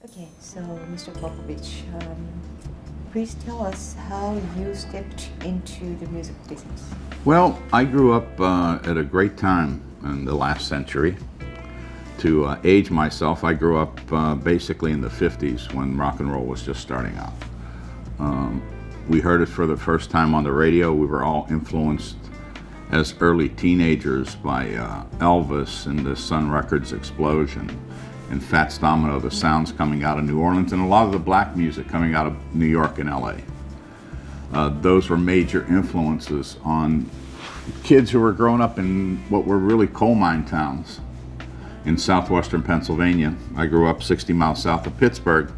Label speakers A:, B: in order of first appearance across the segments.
A: Okay, so Mr. Popovich, please tell us how you stepped into the music business.
B: Well, I grew up at a great time in the last century. To age myself, I grew up basically in the 50s when rock and roll was just starting out. We heard it for the first time on the radio. We were all influenced as early teenagers by Elvis and the Sun Records explosion, and Fats Domino, the sounds coming out of New Orleans, and a lot of the black music coming out of New York and LA. Those were major influences on kids who were growing up in what were really coal mine towns in southwestern Pennsylvania. I grew up 60 miles south of Pittsburgh.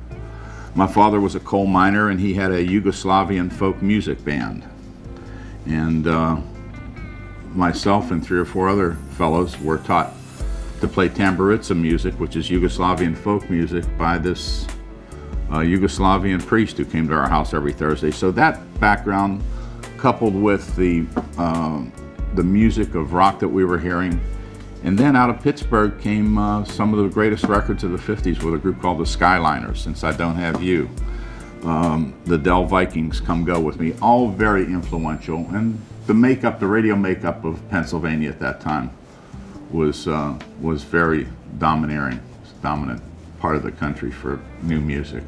B: My father was a coal miner, and he had a Yugoslavian folk music band. And myself and 3 or 4 other fellows were taught to play tamburica music, which is Yugoslavian folk music, by this Yugoslavian priest who came to our house every Thursday. So that background, coupled with the music of rock that we were hearing, and then out of Pittsburgh came some of the greatest records of the 50s with a group called the Skyliners, Since I Don't Have You, the Dell Vikings, Come Go With Me, all very influential. And the makeup, the radio makeup of Pennsylvania at that time was very domineering, dominant part of the country for new music.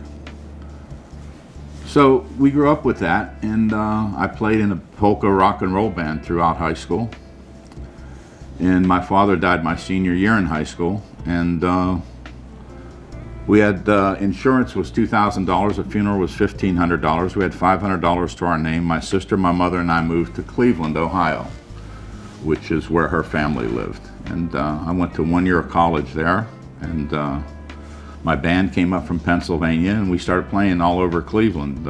B: So we grew up with that, and I played in a polka rock and roll band throughout high school. And my father died my senior year in high school, and we had insurance was $2,000, a funeral was $1,500. We had $500 to our name. My sister, my mother, and I moved to Cleveland, Ohio, which is where her family lived. And I went to 1 year of college there, and my band came up from Pennsylvania, and we started playing all over Cleveland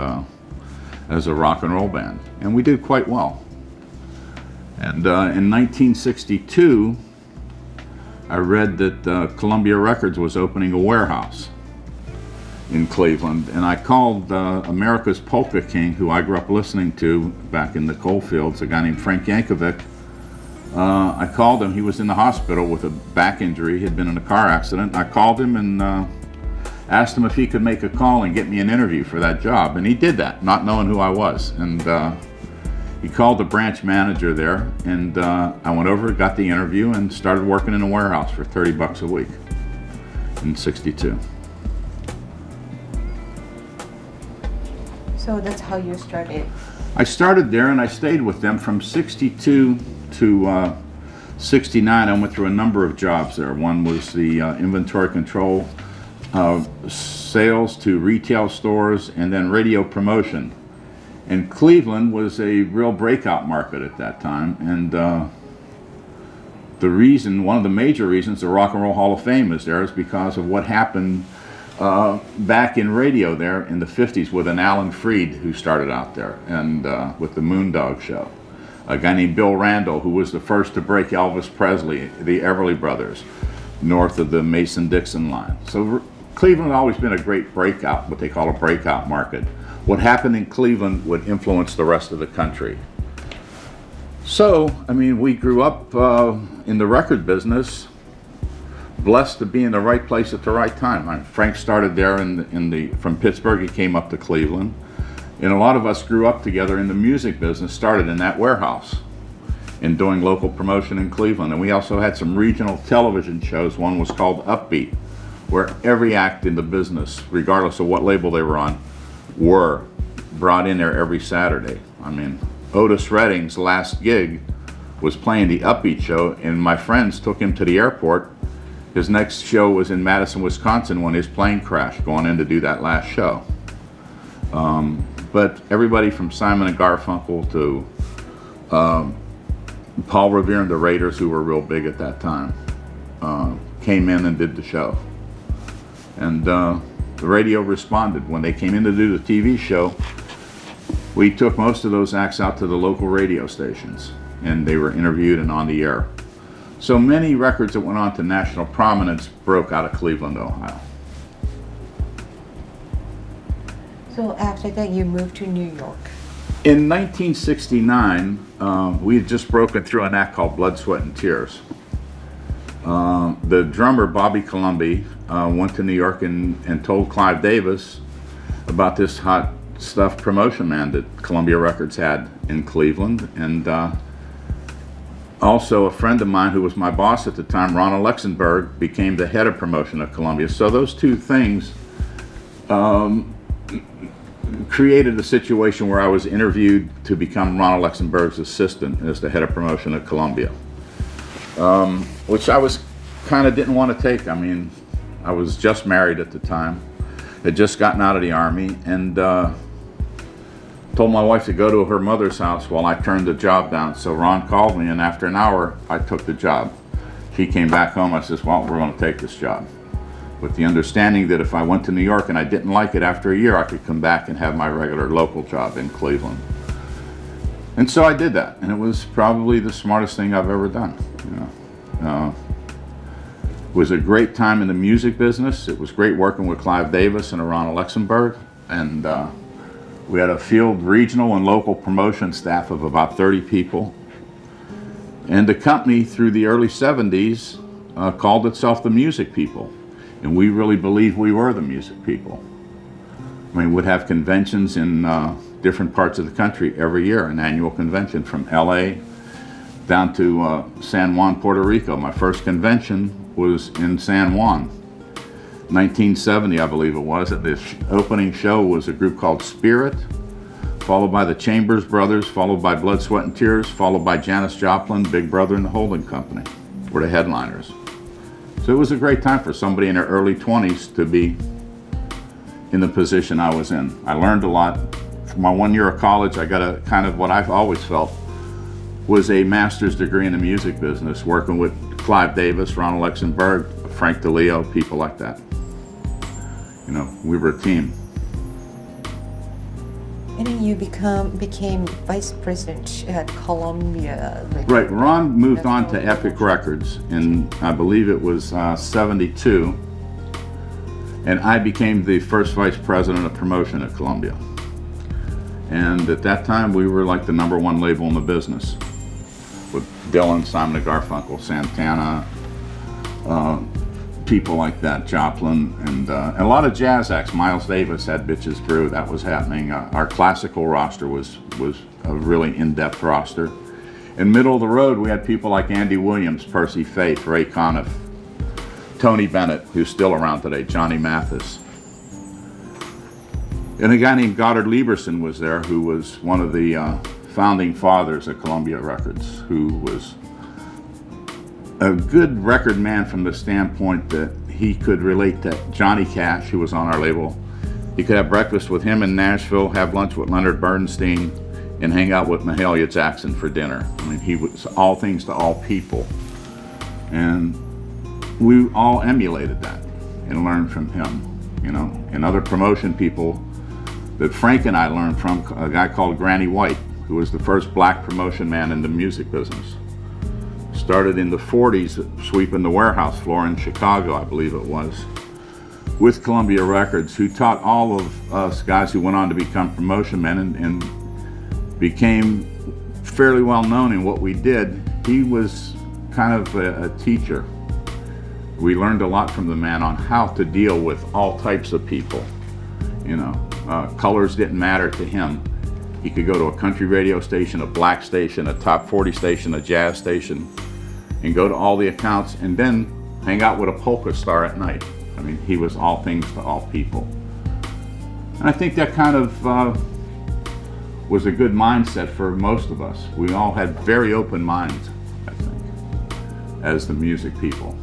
B: as a rock and roll band, and we did quite well. And in 1962, I read that Columbia Records was opening a warehouse in Cleveland, and I called America's Polka King, who I grew up listening to back in the coal fields, a guy named Frank Yankovic. I called him. He was in the hospital with a back injury. He had been in a car accident. I called him and asked him if he could make a call and get me an interview for that job, and he did that, not knowing who I was. And he called the branch manager there, and I went over, got the interview, and started working in a warehouse for $30 a week in '62.
A: So that's how you started.
B: I started there, and I stayed with them from '62 to '69. I went through a number of jobs there. One was the inventory control, sales to retail stores, and then radio promotion. And Cleveland was a real breakout market at that time, and one of the major reasons the Rock and Roll Hall of Fame is there is because of what happened back in radio there in the 50s with an Alan Freed who started out there, and with the Moondog Show. A guy named Bill Randall, who was the first to break Elvis Presley, the Everly Brothers, north of the Mason-Dixon line. So Cleveland had always been a great breakout, what they call a breakout market. What happened in Cleveland would influence the rest of the country. So, I mean, we grew up in the record business, blessed to be in the right place at the right time. Frank started there from Pittsburgh. He came up to Cleveland, and a lot of us grew up together in the music business. Started in that warehouse and doing local promotion in Cleveland. And we also had some regional television shows. One was called Upbeat, where every act in the business, regardless of what label they were on, were brought in there every Saturday. I mean, Otis Redding's last gig was playing the Upbeat show, and my friends took him to the airport. His next show was in Madison, Wisconsin, when his plane crashed going in to do that last show. But everybody from Simon and Garfunkel to Paul Revere and the Raiders, who were real big at that time, came in and did the show. And the radio responded. When they came in to do the TV show, we took most of those acts out to the local radio stations, and they were interviewed and on the air. So many records that went on to national prominence broke out of Cleveland, Ohio.
A: So after that, you moved to New York.
B: In 1969, we had just broken through an act called Blood, Sweat, and Tears. The drummer, Bobby Columbi, went to New York and told Clive Davis about this hot stuff promotion man that Columbia Records had in Cleveland. And also a friend of mine who was my boss at the time, Ron Alexenberg, became the head of promotion at Columbia. So those two things created a situation where I was interviewed to become Ron Alexenberg's assistant as the head of promotion at Columbia, which I was kind of didn't want to take. I mean, I was just married at the time, had just gotten out of the Army, and told my wife to go to her mother's house while I turned the job down. So Ron called me, and after an hour, I took the job. She came back home. I says, well, we're going to take this job, with the understanding that if I went to New York and I didn't like it after a year, I could come back and have my regular local job in Cleveland. And so I did that, and it was probably the smartest thing I've ever done. It was a great time in the music business. It was great working with Clive Davis and Ron Alexenberg, and we had a field regional and local promotion staff of about 30 people. And the company, through the early 70s, called itself the Music People. And we really believed we were the music people. I mean, we'd have conventions in different parts of the country every year, an annual convention from LA down to San Juan, Puerto Rico. My first convention was in San Juan. 1970, I believe it was. The opening show was a group called Spirit, followed by the Chambers Brothers, followed by Blood, Sweat and Tears, followed by Janis Joplin, Big Brother and the Holding Company were the headliners. So it was a great time for somebody in their early 20s to be in the position I was in. I learned a lot. For my 1 year of college, I got a kind of what I've always felt was a master's degree in the music business, working with Clive Davis, Ron Alexenberg, Frank DeLeo, people like that. You know, we were a team.
A: And then you became vice president at Columbia.
B: Right, Ron moved on to Epic Records in, I believe it was 72, and I became the first vice president of promotion at Columbia. And at that time, we were like the #1 label in the business, with Dylan, Simon & Garfunkel, Santana, people like that, Joplin, and a lot of jazz acts. Miles Davis had Bitches Brew, that was happening. Our classical roster was a really in-depth roster. In middle of the road, we had people like Andy Williams, Percy Faith, Ray Conniff, Tony Bennett, who's still around today, Johnny Mathis. And a guy named Goddard Lieberson was there, who was one of the founding fathers of Columbia Records, who was a good record man from the standpoint that he could relate to Johnny Cash, who was on our label. He could have breakfast with him in Nashville, have lunch with Leonard Bernstein, and hang out with Mahalia Jackson for dinner. I mean, he was all things to all people. And we all emulated that and learned from him, you know. And other promotion people that Frank and I learned from, a guy called Granny White, who was the first black promotion man in the music business. Started in the 40s sweeping the warehouse floor in Chicago, I believe it was, with Columbia Records, who taught all of us guys who went on to become promotion men and became fairly well known in what we did. He was kind of a teacher. We learned a lot from the man on how to deal with all types of people. You know, colors didn't matter to him. He could go to a country radio station, a black station, a top 40 station, a jazz station, and go to all the accounts and then hang out with a polka star at night. I mean, he was all things to all people. And I think that kind of was a good mindset for most of us. We all had very open minds, I think, as the music people.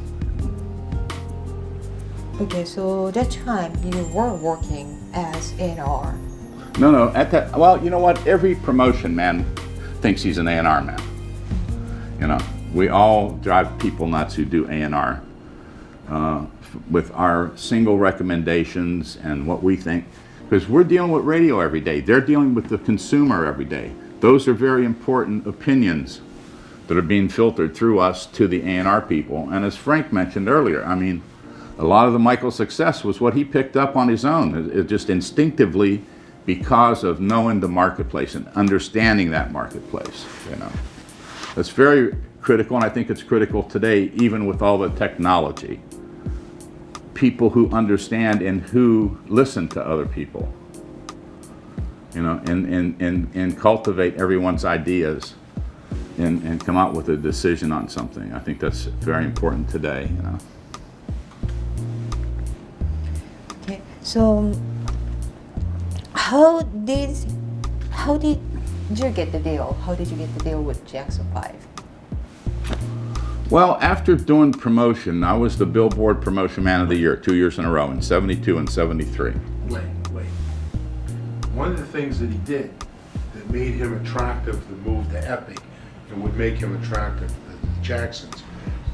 A: Okay, so that time you were working as A&R.
B: No, at that, well, you know what? Every promotion man thinks he's an A&R man. You know, we all drive people nuts who do A&R with our single recommendations and what we think, because we're dealing with radio every day. They're dealing with the consumer every day. Those are very important opinions that are being filtered through us to the A&R people. And as Frank mentioned earlier, I mean, a lot of the Michael success was what he picked up on his own. It just instinctively, because of knowing the marketplace and understanding that marketplace, you know. That's very critical, and I think it's critical today, even with all the technology. people who understand and who listen to other people, you know, and cultivate everyone's ideas and come out with a decision on something. I think that's very important today, you know.
A: Okay, so how did you get the deal? How did you get the deal with Jackson 5?
B: Well, after doing promotion, I was the Billboard Promotion Man of the Year 2 years in a row, in 72 and 73.
C: Wait. One of the things that he did that made him attractive to move to Epic and would make him attractive to the Jacksons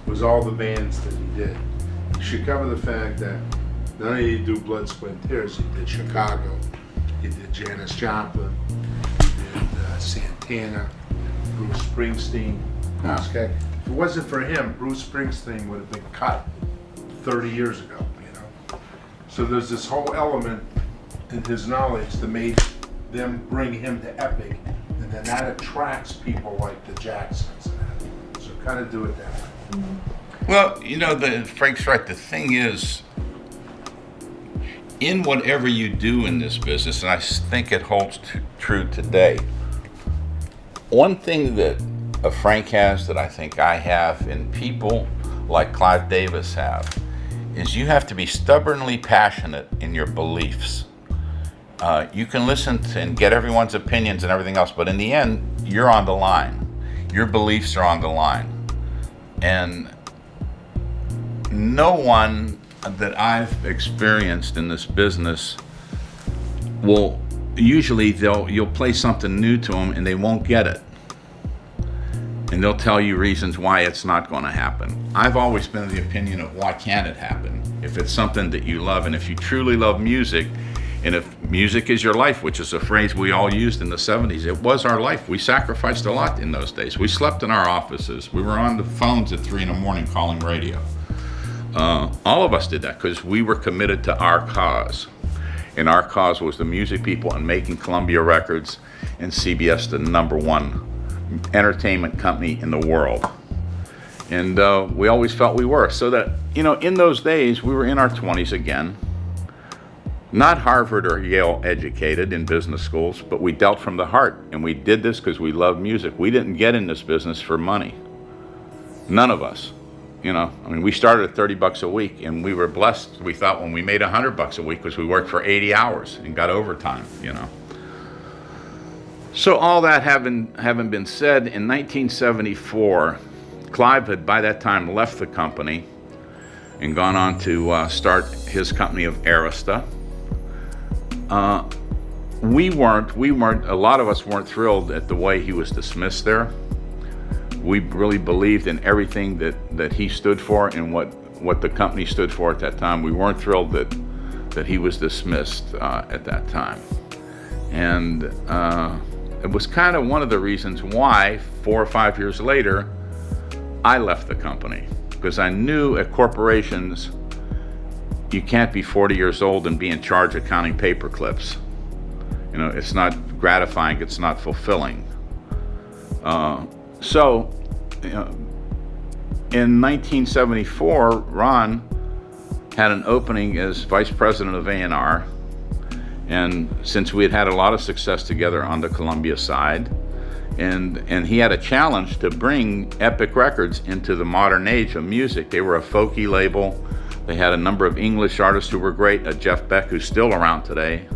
C: was all the bands that he did. You should cover the fact that not only did he do Blood, Sweat, and Tears, he did Chicago, he did Janis Joplin, he did Santana, Bruce Springsteen. Okay. If it wasn't for him, Bruce Springsteen would have been cut 30 years ago, you know. So there's this whole element in his knowledge that made them bring him to Epic, and then that attracts people like the Jacksons. So kind of do it that way.
B: Well, you know, Frank's right. The thing is, in whatever you do in this business, and I think it holds true today, one thing that Frank has that I think I have, and people like Clive Davis have, is you have to be stubbornly passionate in your beliefs. You can listen to and get everyone's opinions and everything else, but in the end, you're on the line. Your beliefs are on the line. And no one that I've experienced in this business will, usually you'll play something new to them and they won't get it. And they'll tell you reasons why it's not going to happen. I've always been of the opinion of why can't it happen? If it's something that you love, and if you truly love music, and if music is your life, which is a phrase we all used in the 70s, it was our life. We sacrificed a lot in those days. We slept in our offices. We were on the phones at 3 a.m. calling radio. All of us did that because we were committed to our cause. And our cause was the music people and making Columbia Records and CBS the #1 entertainment company in the world. And we always felt we were. So that, you know, in those days, we were in our 20s again, not Harvard or Yale educated in business schools, but we dealt from the heart. And we did this because we loved music. We didn't get in this business for money. None of us. You know, I mean, we started at $30 a week, and we were blessed, we thought, when we made $100 a week because we worked for 80 hours and got overtime, you know. So all that having been said, in 1974, Clive had by that time left the company and gone on to start his company of Arista. We weren't, a lot of us weren't thrilled at the way he was dismissed there. We really believed in everything that he stood for and what the company stood for at that time. We weren't thrilled that he was dismissed at that time. And it was kind of one of the reasons why 4 or 5 years later, I left the company, because I knew at corporations, you can't be 40 years old and be in charge of counting paper clips. You know, it's not gratifying, it's not fulfilling. So, you know, in 1974, Ron had an opening as vice president of A&R. And since we had had a lot of success together on the Columbia side, and he had a challenge to bring Epic Records into the modern age of music. They were a folky label. They had a number of English artists who were great. Jeff Beck, who's still around today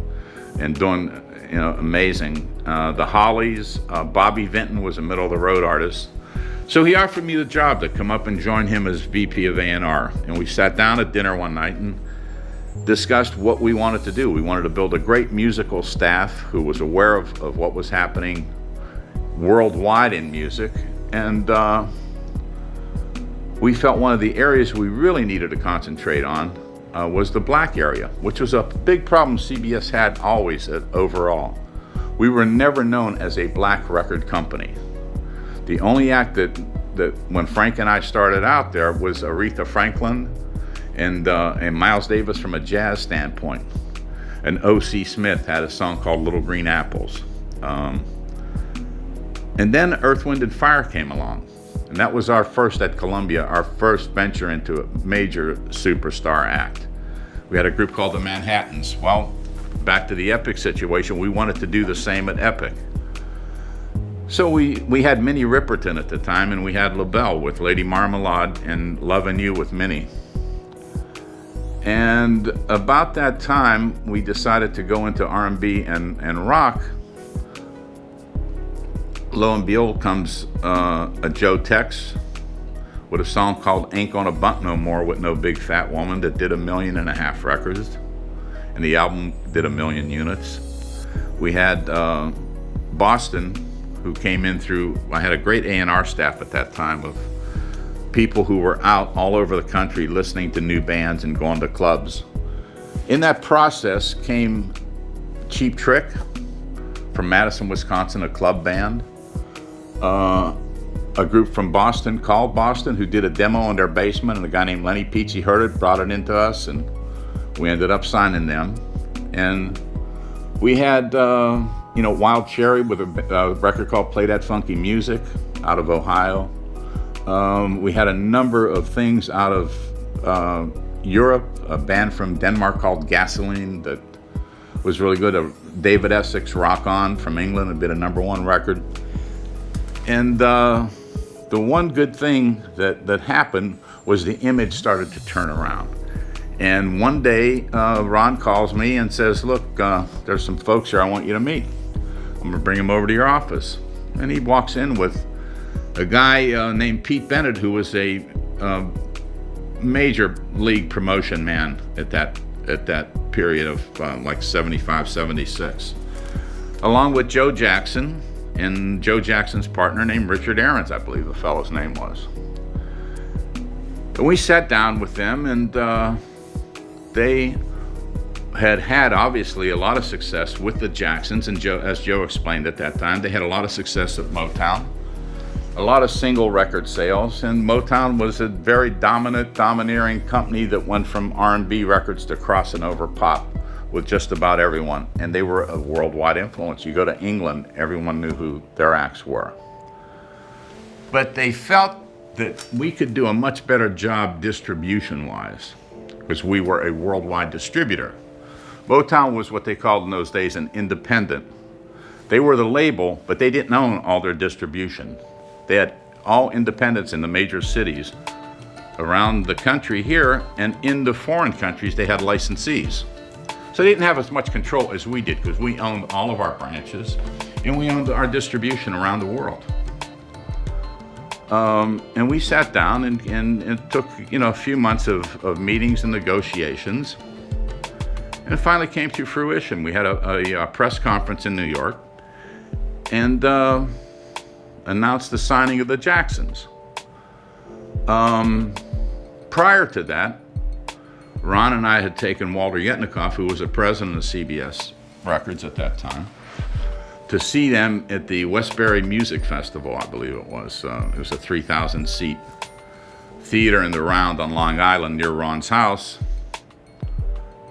B: and doing, you know, amazing. The Hollies, Bobby Vinton was a middle of the road artist. So he offered me the job to come up and join him as VP of A&R. And we sat down at dinner one night and discussed what we wanted to do. We wanted to build a great musical staff who was aware of what was happening worldwide in music. And we felt one of the areas we really needed to concentrate on was the black area, which was a big problem CBS had always overall. We were never known as a black record company. The only act that when Frank and I started out there was Aretha Franklin and Miles Davis from a jazz standpoint. And O.C. Smith had a song called Little Green Apples. And then Earth, Wind and Fire came along. And that was our first at Columbia, our first venture into a major superstar act. We had a group called the Manhattans. Well, back to the Epic situation, we wanted to do the same at Epic. So we had Minnie Riperton at the time, and we had LaBelle with Lady Marmalade and Lovin' You with Minnie. And about that time, we decided to go into R&B and rock. Lo and behold comes a Joe Tex with a song called Ain't Gonna Bump No More with No Big Fat Woman that did 1.5 million records, and the album did 1 million units. We had Boston, who came in through, I had a great A&R staff at that time of people who were out all over the country listening to new bands and going to clubs. In that process came Cheap Trick from Madison, Wisconsin, a club band. A group from Boston called Boston who did a demo in their basement, and a guy named Lenny Peachy heard it, brought it into us, and we ended up signing them. And we had Wild Cherry with a record called Play That Funky Music out of Ohio. We had a number of things out of Europe, a band from Denmark called Gasoline that was really good. David Essex, Rock On from England, had been a #1 record. And the one good thing that happened was the image started to turn around. And one day, Ron calls me and says, look, there's some folks here I want you to meet. I'm gonna bring them over to your office. And he walks in with a guy named Pete Bennett, who was a major league promotion man at that period of like 75, 76, along with Joe Jackson and Joe Jackson's partner named Richard Aarons, I believe the fellow's name was. And we sat down with them, and they had obviously a lot of success with the Jacksons, and Joe, as Joe explained at that time, they had a lot of success at Motown, a lot of single record sales, and Motown was a very domineering company that went from R&B records to crossing over pop with just about everyone, and they were a worldwide influence. You go to England, everyone knew who their acts were. But they felt that we could do a much better job distribution-wise, because we were a worldwide distributor. Motown was what they called in those days an independent. They were the label, but they didn't own all their distribution. They had all independents in the major cities around the country here, and in the foreign countries they had licensees. So they didn't have as much control as we did, because we owned all of our branches and we owned our distribution around the world. And we sat down and it took a few months of meetings and negotiations, and it finally came to fruition. We had a press conference in New York and announced the signing of the Jacksons. Prior to that, Ron and I had taken Walter Yetnikoff, who was the president of CBS Records at that time, to see them at the Westbury Music Festival, I believe it was. It was a 3,000-seat theater in the Round on Long Island near Ron's house.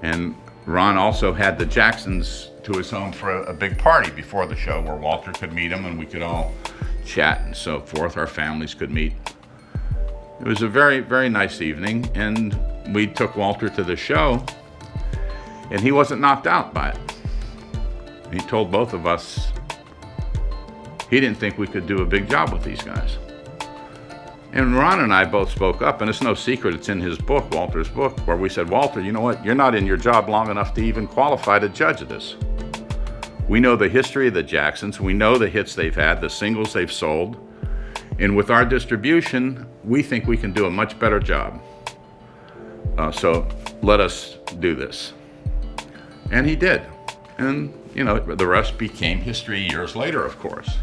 B: And Ron also had the Jacksons to his home for a big party before the show where Walter could meet him and we could all chat and so forth. Our families could meet. It was a very, very nice evening, and we took Walter to the show, and he wasn't knocked out by it. He told both of us he didn't think we could do a big job with these guys. And Ron and I both spoke up, and it's no secret, it's in his book, Walter's book, where we said, Walter, you know what, you're not in your job long enough to even qualify to judge this. We know the history of the Jacksons, we know the hits they've had, the singles they've sold, and with our distribution, we think we can do a much better job. So let us do this. And he did. And, the rest became history years later, of course,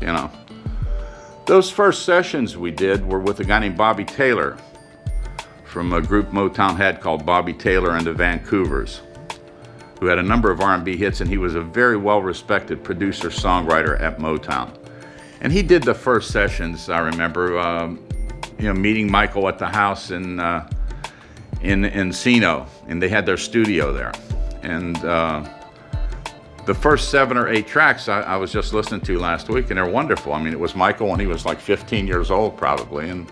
B: Those first sessions we did were with a guy named Bobby Taylor from a group Motown had called Bobby Taylor and the Vancouvers, who had a number of R&B hits, and he was a very well-respected producer-songwriter at Motown. And he did the first sessions, I remember, meeting Michael at the house in Encino, and they had their studio there. And the first 7 or 8 tracks I was just listening to last week, and they're wonderful. I mean, it was Michael when he was like 15 years old probably, and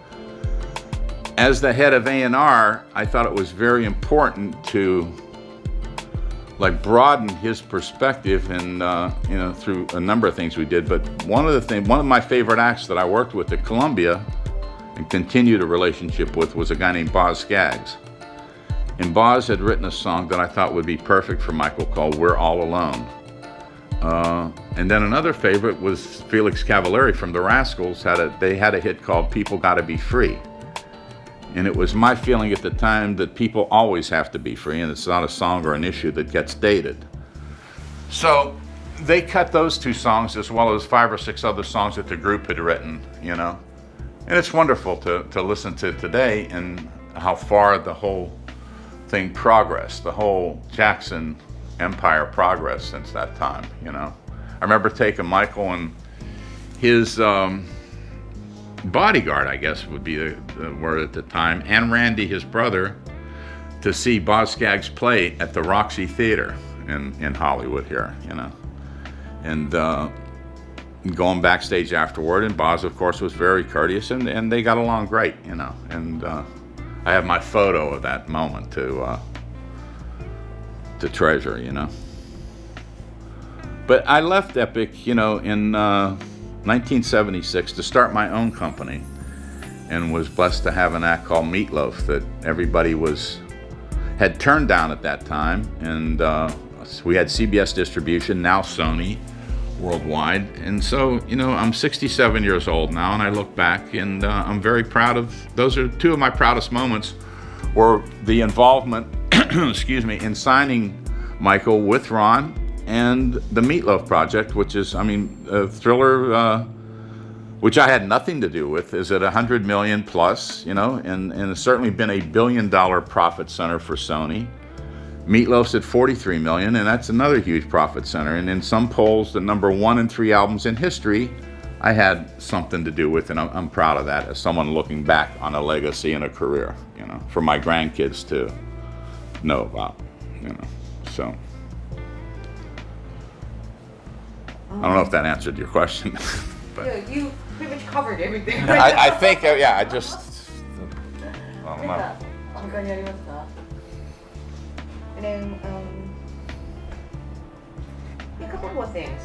B: as the head of A&R, I thought it was very important to like broadened his perspective, and you know, through a number of things we did. But one of my favorite acts that I worked with at Columbia and continued a relationship with was a guy named Boz Scaggs. And Boz had written a song that I thought would be perfect for Michael called "We're All Alone." And then another favorite was Felix Cavallari from the Rascals. They had a hit called "People Gotta Be Free." And it was my feeling at the time that people always have to be free, and it's not a song or an issue that gets dated. So they cut those two songs as well as 5 or 6 other songs that the group had written, you know. And it's wonderful to listen to today and how far the whole thing progressed, the whole Jackson empire progressed since that time, you know. I remember taking Michael and his bodyguard, I guess would be the word at the time, and Randy, his brother, to see Boz Scaggs play at the Roxy Theater in Hollywood here, you know. And going backstage afterward, and Boz, of course, was very courteous, and they got along great, you know. And I have my photo of that moment to treasure, you know. But I left Epic, you know, in 1976 to start my own company, and was blessed to have an act called Meatloaf that everybody had turned down at that time. And we had CBS distribution, now Sony, worldwide. And so, you know, I'm 67 years old now, and I look back, and I'm very proud of, those are two of my proudest moments, were the involvement, excuse me, in signing Michael with Ron, and the Meatloaf project, which is, I mean, Thriller, which I had nothing to do with, is at 100 million plus, you know, and it's certainly been a $1 billion profit center for Sony. Meatloaf's at 43 million, and that's another huge profit center. And in some polls, the number 1 and 3 albums in history, I had something to do with, and I'm proud of that as someone looking back on a legacy and a career, you know, for my grandkids to know about, you know, so. I don't know if that answered your question. But
A: Yeah, you pretty much covered everything.
B: I think, yeah, I just, I don't know.
A: 他にありますか? And then, a couple more things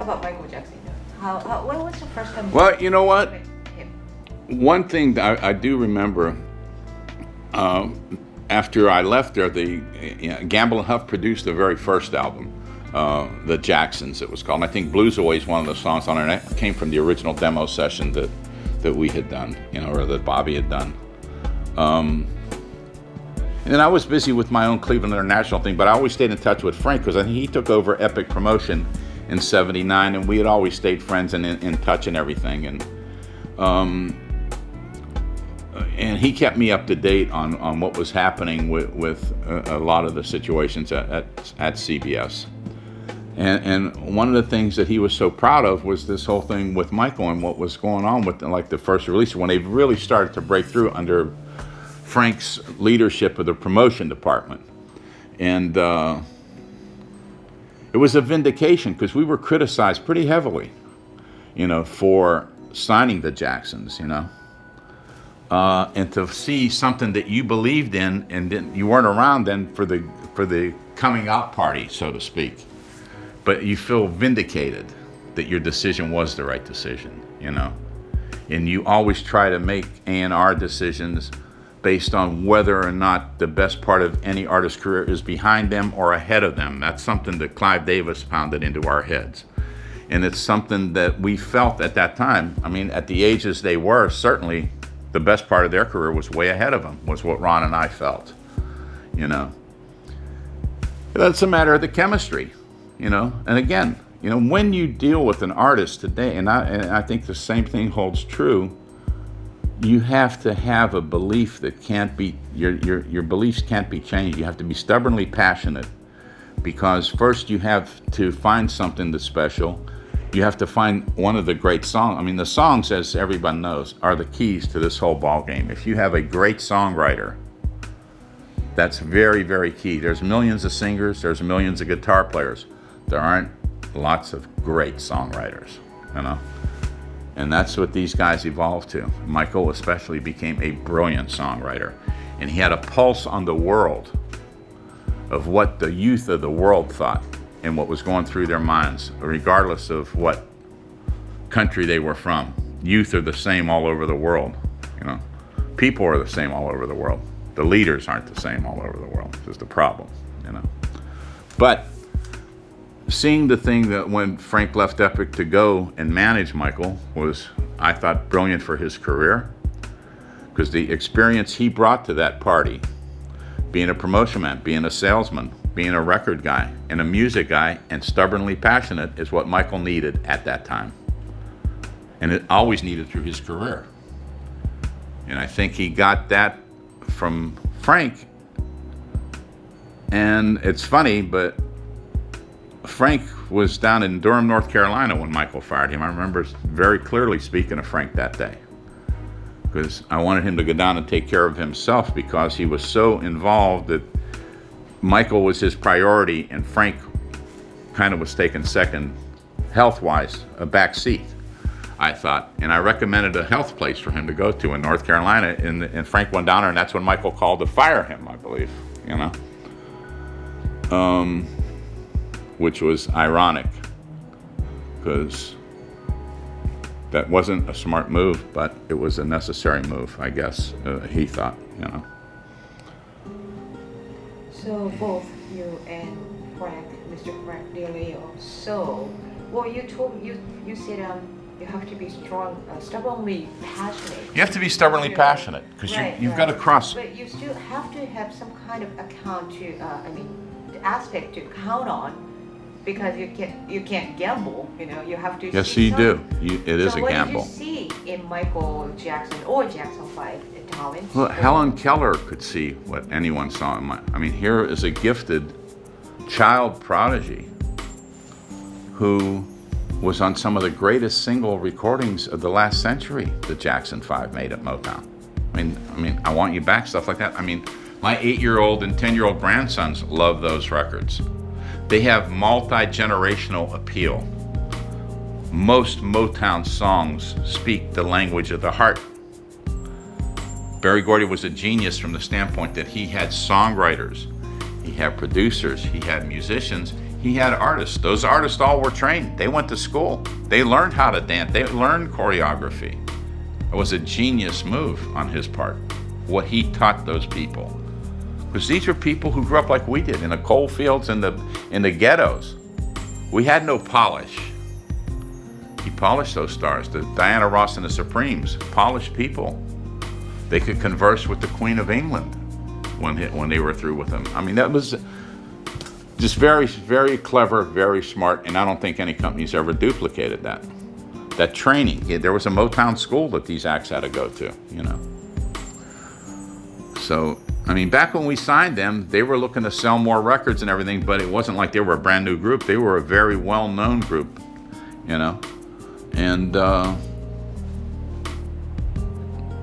A: about Michael Jackson. When was the first time?
B: Well, you know what?
A: Met him?
B: One thing that I do remember, after I left there, Gamble and Huff produced the very first album, the Jacksons, it was called. And I think Blues Away is one of the songs on it. And it came from the original demo session that we had done, you know, or that Bobby had done. And then I was busy with my own Cleveland International thing, but I always stayed in touch with Frank because I think he took over Epic Promotion in '79, and we had always stayed friends and in touch and everything. And he kept me up to date on what was happening with a lot of the situations at CBS. And one of the things that he was so proud of was this whole thing with Michael and what was going on with like the first release, when they really started to break through under Frank's leadership of the promotion department. And it was a vindication because we were criticized pretty heavily, you know, for signing the Jacksons, you know. And to see something that you believed in, and then you weren't around then for the coming out party, so to speak, but you feel vindicated that your decision was the right decision, you know. And you always try to make A&R decisions based on whether or not the best part of any artist's career is behind them or ahead of them. That's something that Clive Davis pounded into our heads. And it's something that we felt at that time. I mean, at the ages they were, certainly the best part of their career was way ahead of them, was what Ron and I felt, you know. That's a matter of the chemistry, you know. And again, you know, when you deal with an artist today, and I think the same thing holds true, you have to have a belief that can't be, your beliefs can't be changed. You have to be stubbornly passionate, because first you have to find something that's special. You have to find one of the great songs. I mean, the songs, as everyone knows, are the keys to this whole ball game. If you have a great songwriter, that's very, very key. There's millions of singers, there's millions of guitar players. There aren't lots of great songwriters, you know? And that's what these guys evolved to. Michael especially became a brilliant songwriter. and he had a pulse on the world of what the youth of the world thought and what was going through their minds, regardless of what country they were from. Youth are the same all over the world, you know. People are the same all over the world. The leaders aren't the same all over the world. It's just a problem, you know. But seeing the thing that when Frank left Epic to go and manage Michael was, I thought, brilliant for his career, because the experience he brought to that party, being a promotion man, being a salesman, being a record guy, and a music guy, and stubbornly passionate, is what Michael needed at that time. And it always needed through his career. And I think he got that from Frank. And it's funny, but Frank was down in Durham, North Carolina when Michael fired him. I remember very clearly speaking to Frank that day, because I wanted him to go down and take care of himself, because he was so involved that Michael was his priority and Frank kind of was taken second, health-wise, a back seat, I thought. And I recommended a health place for him to go to in North Carolina, and Frank went down there, and that's when Michael called to fire him, I believe, you know. Which was ironic, because that wasn't a smart move, but it was a necessary move, I guess, he thought, you know.
A: So both you and Frank, Mr. Frank DeLeo, so, well, you said you have to be strong, stubbornly passionate.
B: You have to be stubbornly passionate, because you've got to cross.
A: But you still have to have some kind of account to, the aspect to count on, because you can't gamble, you know, you have to.
B: Yes, you do. It is a gamble.
A: So what did you see in Michael Jackson or Jackson 5 talent?
B: Well, Helen Keller could see what anyone saw in I mean, here is a gifted child prodigy who was on some of the greatest single recordings of the last century that Jackson 5 made at Motown. I mean, I Want You Back, stuff like that. I mean, my 8-year-old and 10-year-old grandsons love those records. They have multi-generational appeal. Most Motown songs speak the language of the heart. Berry Gordy was a genius from the standpoint that he had songwriters, he had producers, he had musicians, he had artists. Those artists all were trained. They went to school. They learned how to dance. They learned choreography. It was a genius move on his part, what he taught those people. Because these are people who grew up like we did, in the coal fields and in the ghettos. We had no polish. He polished those stars. The Diana Ross and the Supremes, polished people. They could converse with the Queen of England when they were through with them. I mean, that was just very, very clever, very smart, and I don't think any company's ever duplicated that. That training. There was a Motown school that these acts had to go to, you know. So, I mean, back when we signed them, they were looking to sell more records and everything, but it wasn't like they were a brand new group. They were a very well-known group, you know. And,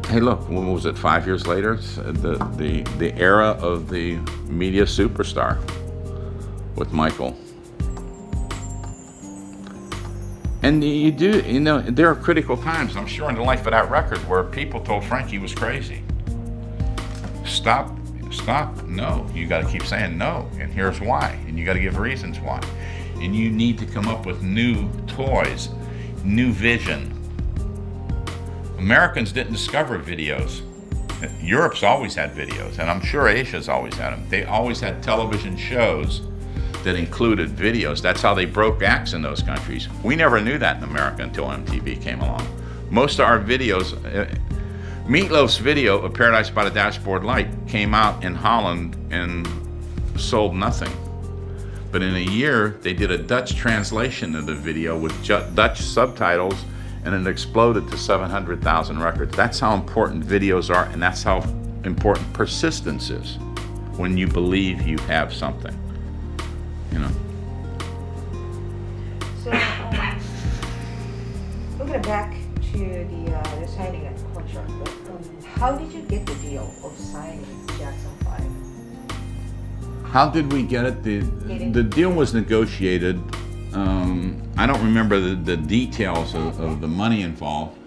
B: hey, look, what was it, 5 years later? The era of the media superstar with Michael. And you know, there are critical times, I'm sure, in the life of that record where people told Frank he was crazy. Stop, no. You got to keep saying no, and here's why. And you got to give reasons why. And you need to come up with new toys, new vision. Americans didn't discover videos. Europe's always had videos, and I'm sure Asia's always had them. They always had television shows that included videos. That's how they broke acts in those countries. We never knew that in America until MTV came along. Most of our videos, Meatloaf's video of Paradise by the Dashboard Light came out in Holland and sold nothing. But in a year, they did a Dutch translation of the video with Dutch subtitles, and it exploded to 700,000 records. That's how important videos are, and that's how important persistence is when you believe you have something, you know.
A: So, looking back to the signing of the contract, how did you get the deal of signing Jackson 5?
B: How did we get it? The deal was negotiated. I don't remember the details of the money involved,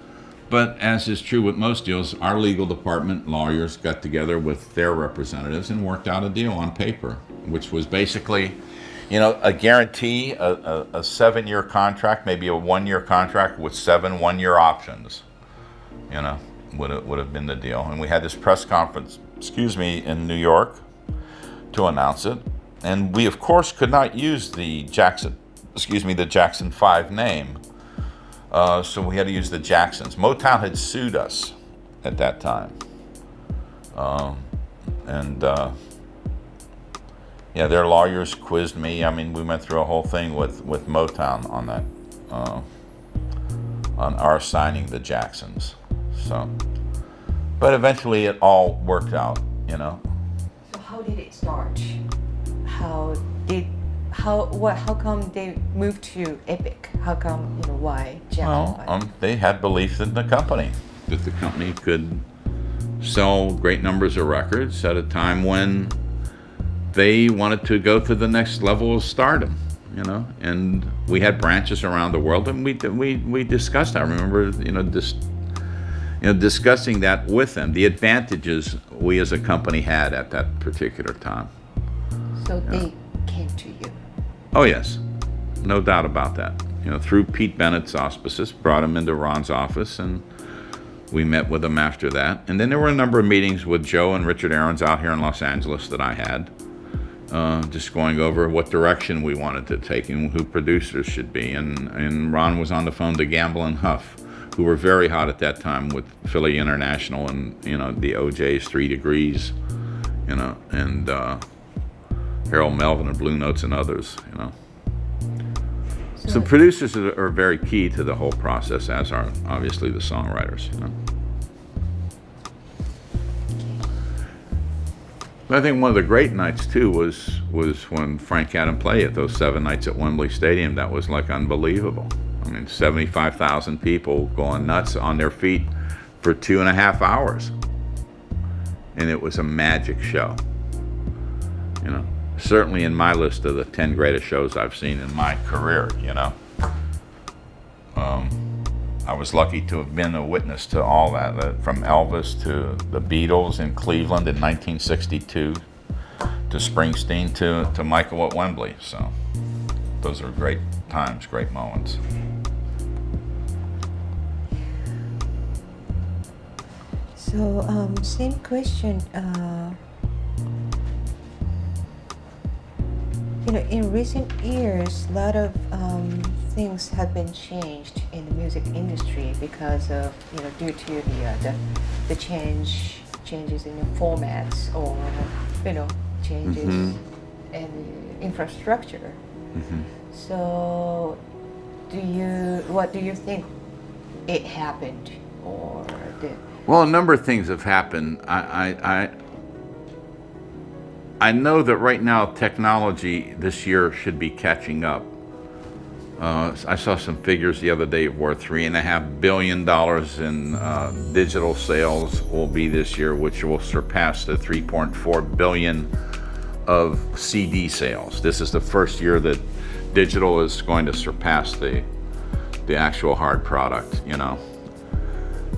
B: But as is true with most deals, our legal department lawyers got together with their representatives and worked out a deal on paper, which was basically, a guarantee, a 7-year contract, maybe a 1-year contract with 7 one-year options, would have been the deal. And we had this press conference, in New York to announce it. And we, of course, could not use the Jackson 5 name. So we had to use the Jacksons. Motown had sued us at that time. Their lawyers quizzed me. I mean, we went through a whole thing with Motown on that, on our signing the Jacksons. So, but eventually it all worked out,
A: So how did it start? How come they moved to Epic? How come, why Jackson 5?
B: They had belief in the company, that the company could sell great numbers of records at a time when they wanted to go to the next level of stardom, and we had branches around the world, and we discussed. I remember, discussing that with them, the advantages we as a company had at that particular time.
A: So they came to you.
B: Oh yes, no doubt about that. Through Pete Bennett's auspices, brought him into Ron's office, and we met with him after that. And then there were a number of meetings with Joe and Richard Aarons out here in Los Angeles that I had, just going over what direction we wanted to take and who producers should be. And Ron was on the phone to Gamble and Huff, who were very hot at that time with Philly International and, the OJ's 3 Degrees, and Harold Melvin and Blue Notes and others, So producers are very key to the whole process, as are obviously the songwriters, But I think one of the great nights too was when Frank had him play it, those 7 nights at Wembley Stadium. That was like unbelievable. I mean, 75,000 people going nuts on their feet for 2.5 hours. And it was a magic show. Certainly in my list of the 10 greatest shows I've seen in my career, I was lucky to have been a witness to all that, from Elvis to the Beatles in Cleveland in 1962, to Springsteen to Michael at Wembley. So those are great times, great moments.
A: So same question. In recent years, a lot of things have been changed in the music industry because of, due to the changes in the formats, or, changes in the infrastructure. So, what do you think it happened, or did?
B: Well, a number of things have happened. I know that right now technology this year should be catching up. I saw some figures the other day where $3.5 billion in digital sales will be this year, which will surpass the 3.4 billion of CD sales. This is the first year that digital is going to surpass the actual hard product,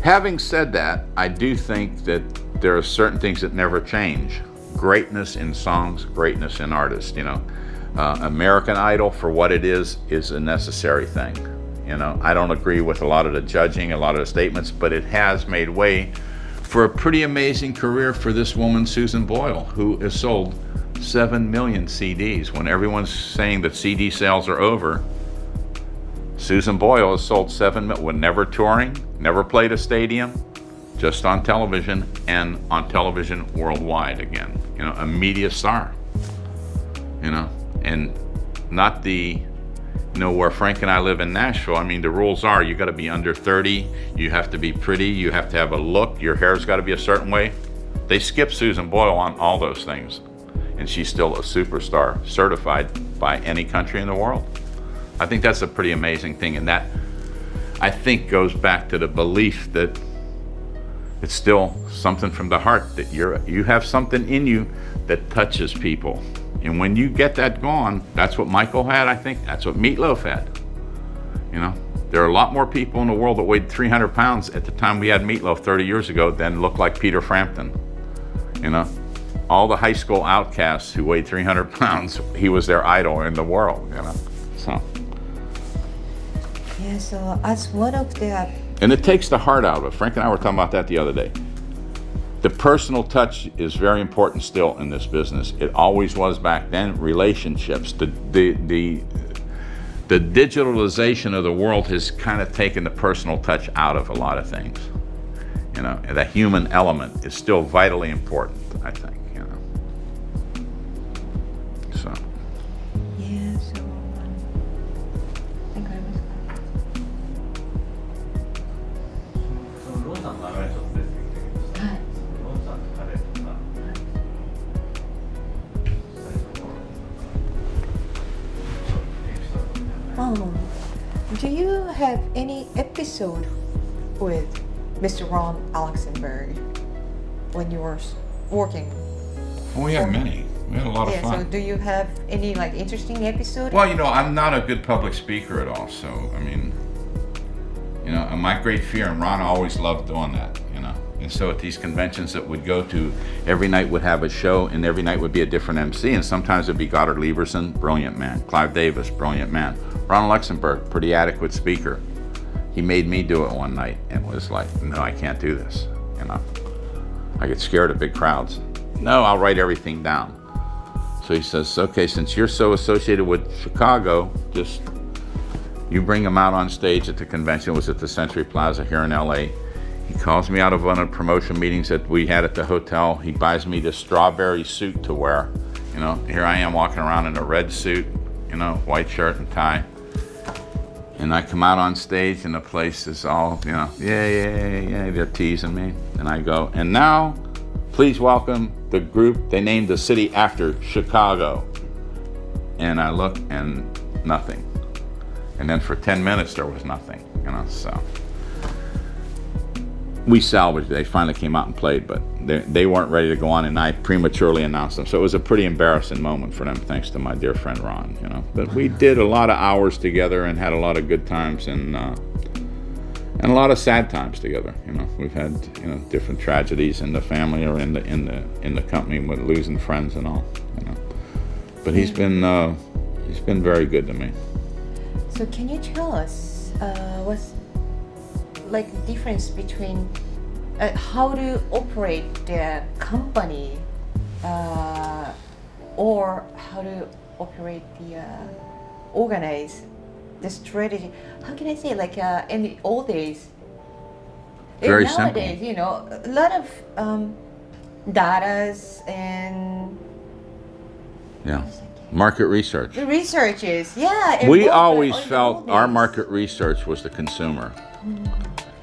B: Having said that, I do think that there are certain things that never change. Greatness in songs, greatness in artists, American Idol, for what it is a necessary thing. I don't agree with a lot of the judging, a lot of the statements, but it has made way for a pretty amazing career for this woman, Susan Boyle, who has sold 7 million CDs. When everyone's saying that CD sales are over, Susan Boyle has sold 7 million, with never touring, never played a stadium, just on television, and on television worldwide again. A media star. And not the, where Frank and I live in Nashville. I mean, the rules are you got to be under 30, you have to be pretty, you have to have a look, your hair's got to be a certain way. They skip Susan Boyle on all those things, and she's still a superstar, certified by any country in the world. I think that's a pretty amazing thing, and that, I think, goes back to the belief that it's still something from the heart, that you have something in you that touches people. And when you get that gone, that's what Michael had, I think. That's what Meatloaf had. There are a lot more people in the world that weighed 300 pounds at the time we had Meatloaf 30 years ago than looked like Peter Frampton. You know, all the high school outcasts who weighed 300 pounds, he was their idol in the world, you know. So.
A: Yeah, so as one of the...
B: And it takes the heart out of it. Frank and I were talking about that the other day. The personal touch is very important still in this business. It always was back then. Relationships, the digitalization of the world has kind of taken the personal touch out of a lot of things. You know, and the human element is still vitally important, I think, you know. So.
A: Yeah, so I think I was...
D: そのロンさんの流れちょっと出てきてるけどさ、
A: はい。
D: ロンさんの彼とか、最初の頃エピソードみたいな。
A: Do you have any episode with Mr. Ron Alexenberg when you were working?
B: Well, we had many. We had a lot of
A: Yeah,
B: fun.
A: so do you have any like interesting episode?
B: Well, you know, I'm not a good public speaker at all, so, I mean, you know, my great fear, and Ron always loved doing that, you know. And so at these conventions that we'd go to, every night would have a show, and every night would be a different MC, and sometimes it'd be Goddard Lieberson, brilliant man. Clive Davis, brilliant man. Ron Luxemburg, pretty adequate speaker. He made me do it one night, and was like, no, I can't do this, you know. I get scared of big crowds. No, I'll write everything down. So he says, okay, since you're so associated with Chicago, just you bring him out on stage at the convention. It was at the Century Plaza here in LA. He calls me out of one of the promotion meetings that we had at the hotel. He buys me this strawberry suit to wear. You know, here I am walking around in a red suit, you know, white shirt and tie. And I come out on stage and the place is all, you know, yeah, they're teasing me. And I go, and now, please welcome the group. They named the city after Chicago. And I look and nothing. And then for 10 minutes there was nothing, you know, so. We salvaged it. They finally came out and played, but they weren't ready to go on, and I prematurely announced them. So it was a pretty embarrassing moment for them, thanks to my dear friend Ron, you know. But we did a lot of hours together and had a lot of good times and a lot of sad times together. You know, we've had, you know, different tragedies in the family or in the company with losing friends and all, you know. But he's been very good to me.
A: So can you tell us what's like the difference between how to operate the company or how to operate the organize the strategy? How can I say, like in the old days?
B: Very
A: nowadays,
B: simple.
A: you know, a lot of datas and
B: Yeah. Market research.
A: the researches. Yeah.
B: We
A: involved
B: always
A: in the
B: felt
A: old
B: our
A: days.
B: market research was the consumer.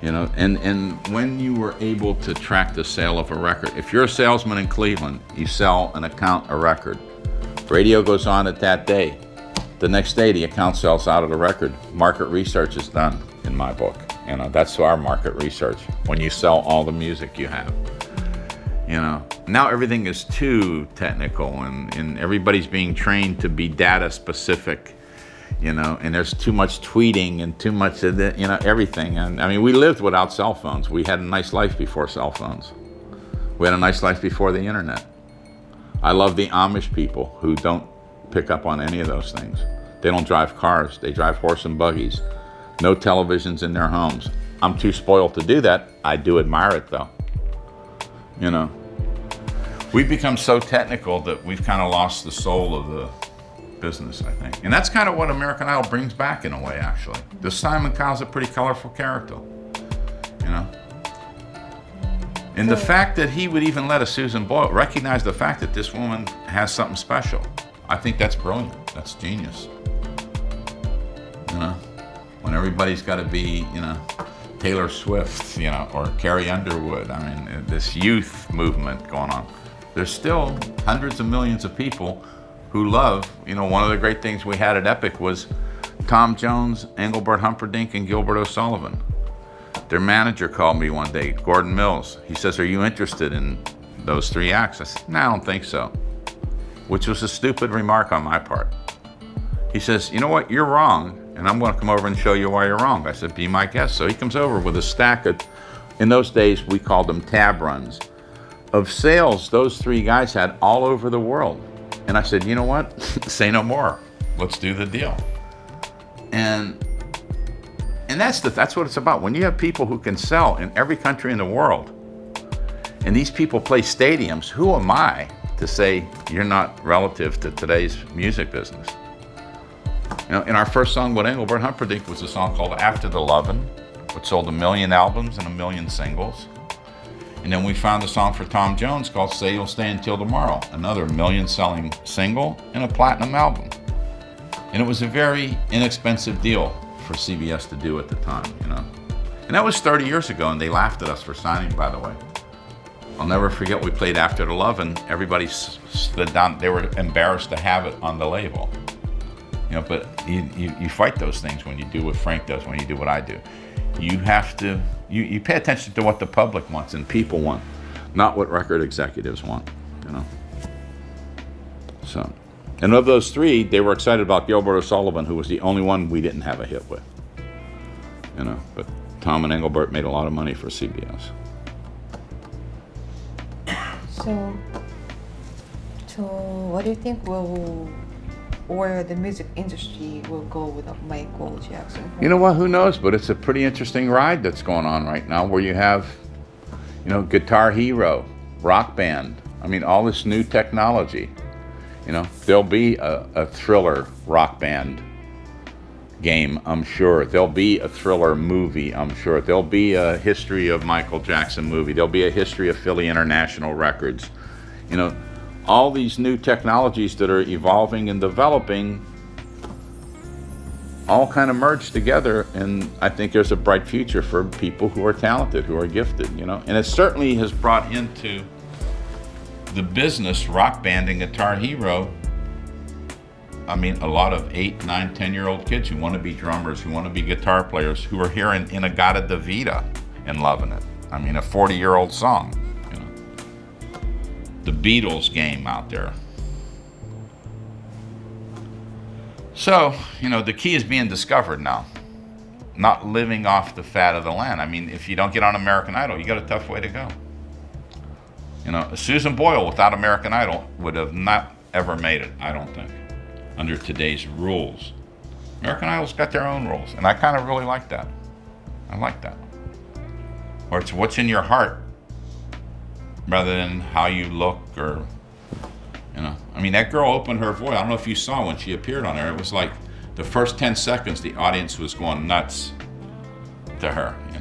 B: You know, and when you were able to track the sale of a record, if you're a salesman in Cleveland, you sell an account a record. Radio goes on at that day. The next day, the account sells out of the record. Market research is done in my book. You know, that's our market research. When you sell all the music you have. You know, now everything is too technical, and everybody's being trained to be data specific. You know, and there's too much tweeting and too much of the, you know, everything. And I mean, we lived without cell phones. We had a nice life before cell phones. We had a nice life before the internet. I love the Amish people who don't pick up on any of those things. They don't drive cars. They drive horse and buggies. No televisions in their homes. I'm too spoiled to do that. I do admire it though. You know, we've become so technical that we've kind of lost the soul of the business, I think. And that's kind of what American Idol brings back in a way, actually. This Simon Cowell's a pretty colorful character, you know? And the fact that he would even let a Susan Boyle recognize the fact that this woman has something special, I think that's brilliant. That's genius. You know? When everybody's got to be, you know, Taylor Swift, you know, or Carrie Underwood. I mean, this youth movement going on. There's still hundreds of millions of people who love, you know, one of the great things we had at Epic was Tom Jones, Engelbert Humperdinck, and Gilbert O'Sullivan. Their manager called me one day, Gordon Mills. He says, are you interested in those three acts? I said, no, I don't think so. Which was a stupid remark on my part. He says, you know what, you're wrong, and I'm going to come over and show you why you're wrong. I said, be my guest. So he comes over with a stack of, in those days, we called them tab runs, of sales those three guys had all over the world. And I said, you know what? Say no more. Let's do the deal. And that's what it's about. When you have people who can sell in every country in the world, and these people play stadiums, who am I to say you're not relative to today's music business? You know, in our first song with Engelbert Humperdinck was a song called After the Lovin', which sold 1 million albums and 1 million singles. And then we found a song for Tom Jones called Say You'll Stay Until Tomorrow, another 1 million selling single and a platinum album. And it was a very inexpensive deal for CBS to do at the time, you know. And that was 30 years ago, and they laughed at us for signing, by the way. I'll never forget, we played After the Lovin', everybody stood down, they were embarrassed to have it on the label. You know, but you fight those things when you do what Frank does, when you do what I do. You have to, you pay attention to what the public wants and people want, not what record executives want, you know. So, and of those three, they were excited about Gilbert O'Sullivan, who was the only one we didn't have a hit with, you know. But Tom and Engelbert made a lot of money for CBS.
A: So what do you think where the music industry will go without Michael Jackson?
B: You know what, who knows, but it's a pretty interesting ride that's going on right now, where you have, you know, Guitar Hero, Rock Band, I mean, all this new technology. You know, there'll be a Thriller Rock Band game, I'm sure. There'll be a Thriller movie, I'm sure. There'll be a history of Michael Jackson movie. There'll be a history of Philly International Records. You know, all these new technologies that are evolving and developing all kind of merge together, and I think there's a bright future for people who are talented, who are gifted, you know. And it certainly has brought into the business, Rock Band and Guitar Hero, I mean, a lot of 8, 9, 10-year-old kids who want to be drummers, who want to be guitar players, who are hearing In-A-Gadda-Da-Vida and loving it. I mean, a 40-year-old song, you know. The Beatles game out there. So, you know, the key is being discovered now, not living off the fat of the land. I mean, if you don't get on American Idol, you got a tough way to go. You know, Susan Boyle without American Idol would have not ever made it, I don't think, under today's rules. American Idol's got their own rules, and I kind of really like that. I like that. Or it's what's in your heart rather than how you look, or, you know. I mean, that girl opened her voice. I don't know if you saw when she appeared on there. It was like the first 10 seconds, the audience was going nuts to her, you know.